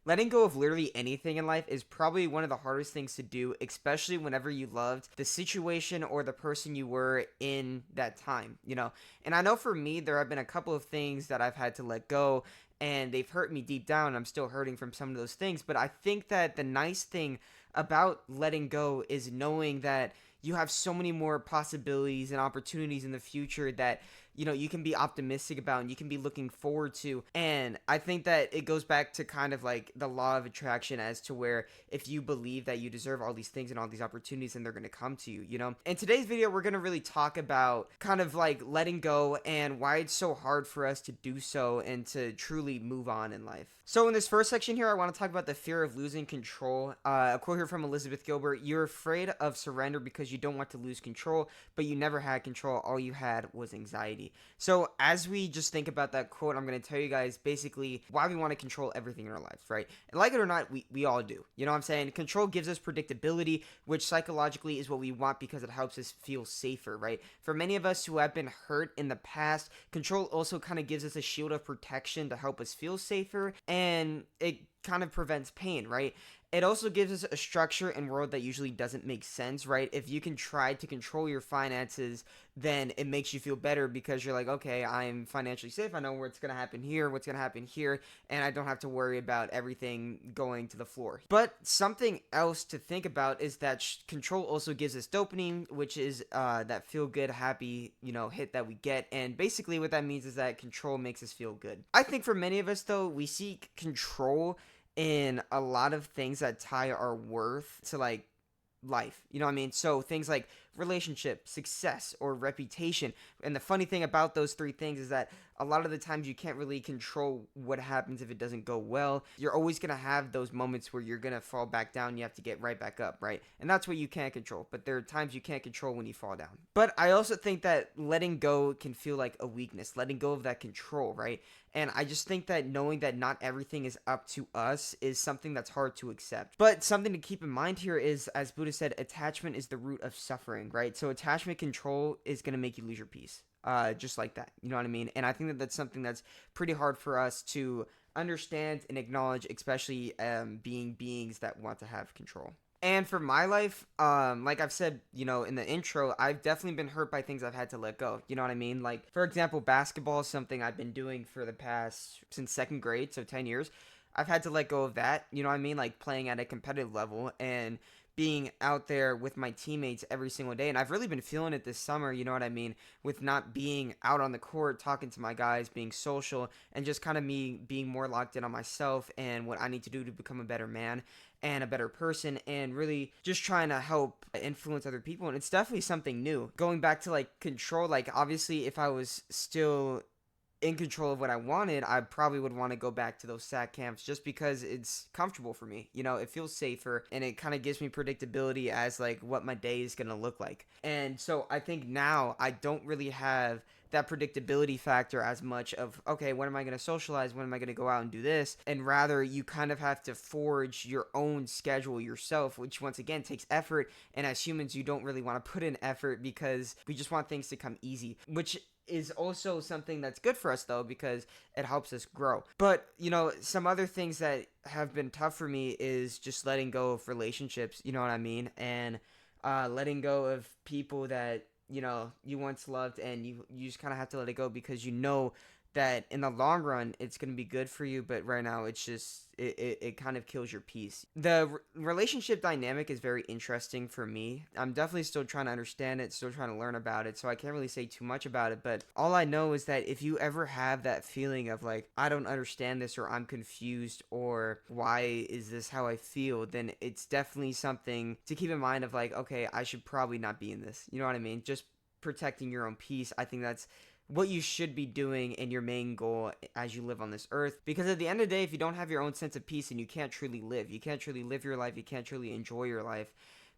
letting go of literally anything in life is probably one of the hardest things to do, especially whenever you loved the situation or the person you were in that time, you know? And I know for me, there have been a couple of things that I've had to let go, and they've hurt me deep down. I'm still hurting from some of those things, but I think that the nice thing about letting go is knowing that you have so many more possibilities and opportunities in the future that you can be optimistic about and you can be looking forward to. And I think that it goes back to kind of like the law of attraction, as to where if you believe that you deserve all these things and all these opportunities, then they're going to come to you, you know. In today's video, we're going to really talk about kind of like letting go and why it's so hard for us to do so and to truly move on in life. So in this first section here, I want to talk about the fear of losing control. A quote here from Elizabeth Gilbert: "You're afraid of surrender because you don't want to lose control, but you never had control. All you had was anxiety." So as we just think about that quote, I'm going to tell you guys basically why we want to control everything in our lives, right? And like it or not, we all do. You know what I'm saying? Control gives us predictability, which psychologically is what we want because it helps us feel safer, right? For many of us who have been hurt in the past, control also kind of gives us a shield of protection to help us feel safer, and it kind of prevents pain, right? It also gives us a structure and world that usually doesn't make sense, right? If you can try to control your finances, then it makes you feel better because you're like, okay, I'm financially safe. I know what's going to happen here, what's going to happen here, and I don't have to worry about everything going to the floor. But something else to think about is that control also gives us dopamine, which is that feel good, happy, hit that we get. And basically what that means is that control makes us feel good. I think for many of us, though, we seek control in a lot of things that tie our worth to like life. You know what I mean? So things like relationship, success, or reputation. And the funny thing about those three things is that a lot of the times you can't really control what happens if it doesn't go well. You're always going to have those moments where you're going to fall back down. You have to get right back up, right? And that's what you can't control. But there are times you can't control when you fall down. But I also think that letting go can feel like a weakness, letting go of that control, right? And I just think that knowing that not everything is up to us is something that's hard to accept. But something to keep in mind here is, as Buddha said, attachment is the root of suffering, right? So attachment control is going to make you lose your peace. Just like that. You know what I mean? And I think that that's something that's pretty hard for us to understand and acknowledge, especially being beings that want to have control. And for my life, like I've said, in the intro, I've definitely been hurt by things I've had to let go. You know what I mean? Like, for example, basketball is something I've been doing for the past, since second grade, so 10 years. I've had to let go of that, you know what I mean? Like, playing at a competitive level and being out there with my teammates every single day. And I've really been feeling it this summer, you know what I mean? With not being out on the court, talking to my guys, being social, and just kind of me being more locked in on myself and what I need to do to become a better man and a better person, and really just trying to help influence other people. And it's definitely something new. Going back to like control, like obviously if I was still in control of what I wanted, I probably would want to go back to those SAC camps just because it's comfortable for me. It feels safer and it kind of gives me predictability as like what my day is going to look like. And so I think now I don't really have that predictability factor as much of, okay, when am I going to socialize? When am I going to go out and do this? And rather, you kind of have to forge your own schedule yourself, which once again takes effort. And as humans, you don't really want to put in effort because we just want things to come easy, which is also something that's good for us though, because it helps us grow. But some other things that have been tough for me is just letting go of relationships, you know what I mean? And letting go of people that you once loved, and you just kind of have to let it go because that in the long run it's going to be good for you, but right now it's just it kind of kills your peace. The relationship dynamic is very interesting for me. I'm definitely still trying to understand it, still trying to learn about it, so I can't really say too much about it. But all I know is that if you ever have that feeling of like, I don't understand this, or I'm confused, or why is this how I feel, then it's definitely something to keep in mind of like, okay, I should probably not be in this. You know what I mean? Just protecting your own peace. I think that's what you should be doing in your main goal as you live on this earth. Because at the end of the day, if you don't have your own sense of peace, then you can't truly live. You can't truly live your life. You can't truly enjoy your life,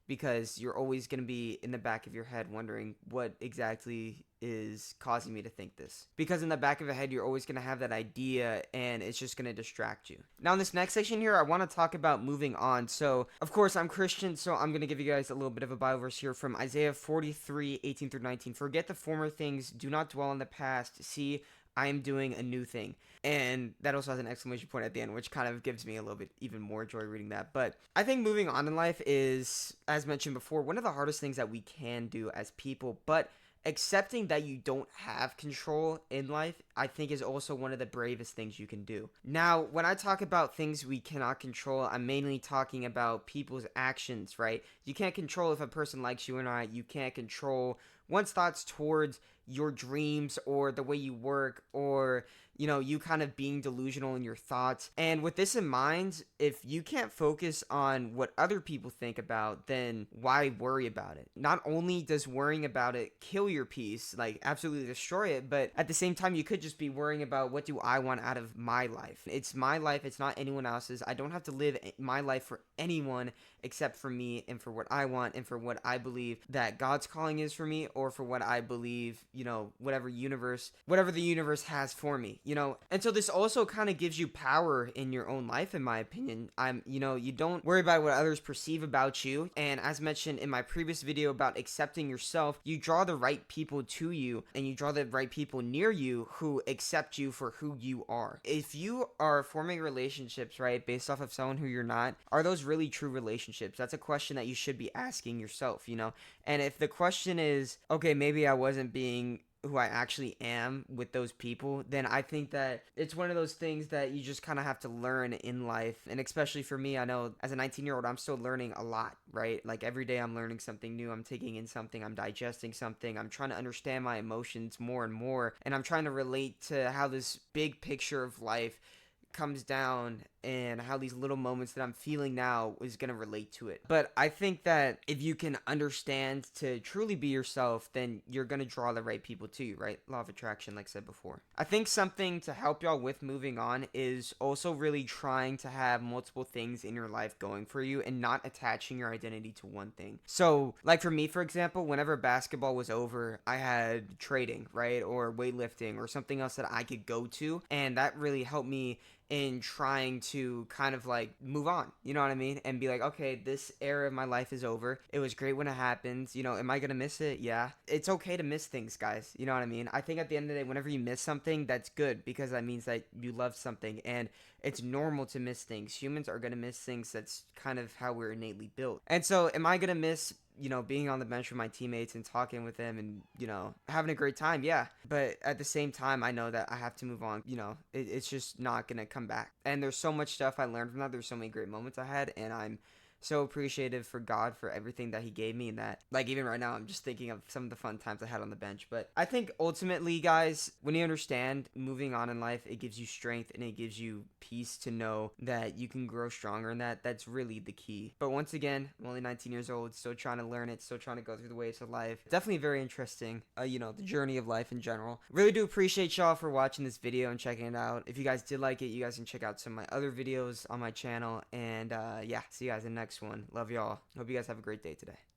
because you're always going to be in the back of your head wondering what exactly is causing me to think this. Because in the back of your head, you're always going to have that idea, and it's just going to distract you. Now, in this next section here, I want to talk about moving on. So, of course, I'm Christian, so I'm going to give you guys a little bit of a Bible verse here from Isaiah 43:18-19. "Forget the former things, do not dwell on the past. See, I am doing a new thing. And that also has an exclamation point at the end, which kind of gives me a little bit even more joy reading that. But I think moving on in life is, as mentioned before, one of the hardest things that we can do as people. But accepting that you don't have control in life, I think, is also one of the bravest things you can do. Now, when I talk about things we cannot control, I'm mainly talking about people's actions, right? You can't control if a person likes you or not. You can't control one's thoughts towards your dreams or the way you work, or you kind of being delusional in your thoughts. And with this in mind, if you can't focus on what other people think about, then why worry about it? Not only does worrying about it kill your peace, like absolutely destroy it, but at the same time, you could just be worrying about, what do I want out of my life? It's my life, it's not anyone else's. I don't have to live my life for anyone except for me, and for what I want, and for what I believe that God's calling is for me, or for what I believe, whatever the universe has for me, And so this also kind of gives you power in your own life, in my opinion. You don't worry about what others perceive about you. And as mentioned in my previous video about accepting yourself, you draw the right people to you, and you draw the right people near you who accept you for who you are. If you are forming relationships, right, based off of someone who you're not, are those really true relationships? That's a question that you should be asking yourself, And if the question is, okay, maybe I wasn't being who I actually am with those people, then I think that it's one of those things that you just kind of have to learn in life. And especially for me, I know as a 19-year-old, I'm still learning a lot, right? Like every day I'm learning something new. I'm taking in something, I'm digesting something, I'm trying to understand my emotions more and more. And I'm trying to relate to how this big picture of life comes down, and how these little moments that I'm feeling now is going to relate to it. But I think that if you can understand to truly be yourself, then you're going to draw the right people to you, right? Law of attraction, like I said before. I think something to help y'all with moving on is also really trying to have multiple things in your life going for you, and not attaching your identity to one thing. So, like for me, for example, whenever basketball was over, I had trading, right? Or weightlifting, or something else that I could go to. And that really helped me in trying to kind of like move on, you know what I mean? And be like, okay, this era of my life is over. It was great when it happened. Am I gonna miss it? Yeah. It's okay to miss things, guys. You know what I mean? I think at the end of the day, whenever you miss something, that's good, because that means that you love something, and it's normal to miss things. Humans are gonna miss things. That's kind of how we're innately built. And so, am I gonna miss being on the bench with my teammates and talking with them and, having a great time? Yeah. But at the same time, I know that I have to move on. It's just not going to come back. And there's so much stuff I learned from that. There's so many great moments I had, and I'm so appreciative for God for everything that he gave me, and that, like, even right now I'm just thinking of some of the fun times I had on the bench. But I think ultimately, guys, when you understand moving on in life, it gives you strength, and it gives you peace to know that you can grow stronger, and that's really the key. But once again, I'm only 19 years old, still trying to learn it, still trying to go through the ways of life. Definitely very interesting, the journey of life in general. Really do appreciate y'all for watching this video and checking it out. If you guys did like it, you guys can check out some of my other videos on my channel. And yeah, see you guys in the next one. Love y'all. Hope you guys have a great day today.